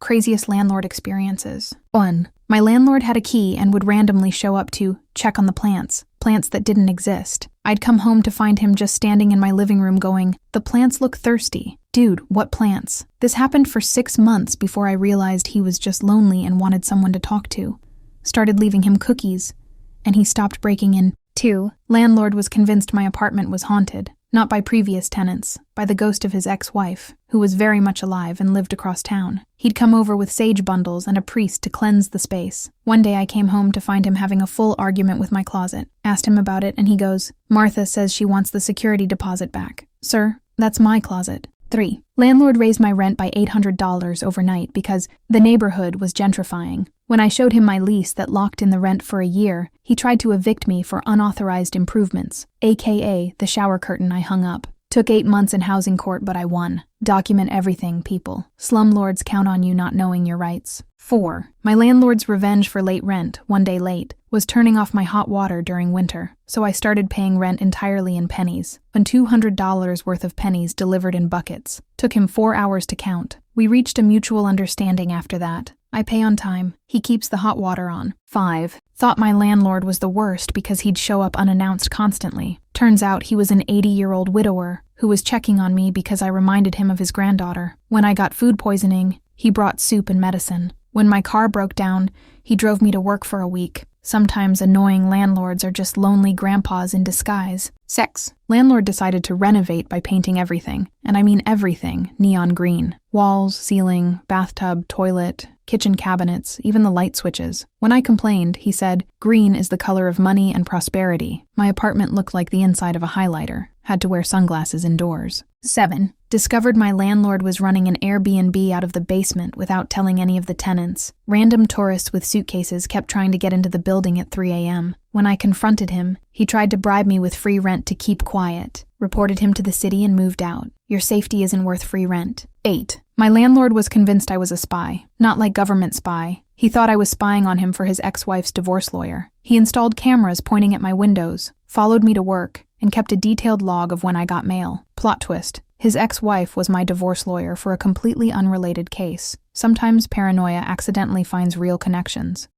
Craziest landlord experiences. 1. My landlord had a key and would randomly show up to check on the plants that didn't exist. I'd come home to find him just standing in my living room going, "The plants look thirsty." Dude, what plants? This happened for 6 months before I realized he was just lonely and wanted someone to talk to. Started leaving him cookies, and he stopped breaking in. 2. Landlord was convinced my apartment was haunted. Not by previous tenants, by the ghost of his ex-wife, who was very much alive and lived across town. He'd come over with sage bundles and a priest to cleanse the space. One day I came home to find him having a full argument with my closet. Asked him about it and he goes, "Martha says she wants the security deposit back." Sir, that's my closet. 3. Landlord raised my rent by $800 overnight because the neighborhood was gentrifying. When I showed him my lease that locked in the rent for a year, he tried to evict me for unauthorized improvements, aka the shower curtain I hung up. Took 8 months in housing court, but I won. Document everything, people. Slumlords count on you not knowing your rights. 4. My landlord's revenge for late rent, one day late, was turning off my hot water during winter, so I started paying rent entirely in pennies. When $200 worth of pennies delivered in buckets. Took him 4 hours to count. We reached a mutual understanding after that. I pay on time. He keeps the hot water on. 5. Thought my landlord was the worst because he'd show up unannounced constantly. Turns out he was an 80-year-old widower who was checking on me because I reminded him of his granddaughter. When I got food poisoning, he brought soup and medicine. When my car broke down, he drove me to work for a week. Sometimes annoying landlords are just lonely grandpas in disguise. 6. Landlord decided to renovate by painting everything, and I mean everything, neon green. Walls, ceiling, bathtub, toilet, kitchen cabinets, even the light switches. When I complained, he said, "Green is the color of money and prosperity." My apartment looked like the inside of a highlighter. Had to wear sunglasses indoors. 7. Discovered my landlord was running an Airbnb out of the basement without telling any of the tenants. Random tourists with suitcases kept trying to get into the building at 3 a.m. When I confronted him, he tried to bribe me with free rent to keep quiet. Reported him to the city and moved out. Your safety isn't worth free rent. 8. My landlord was convinced I was a spy. Not like government spy. He thought I was spying on him for his ex-wife's divorce lawyer. He installed cameras pointing at my windows, followed me to work, and kept a detailed log of when I got mail. Plot twist. His ex-wife was my divorce lawyer for a completely unrelated case. Sometimes paranoia accidentally finds real connections.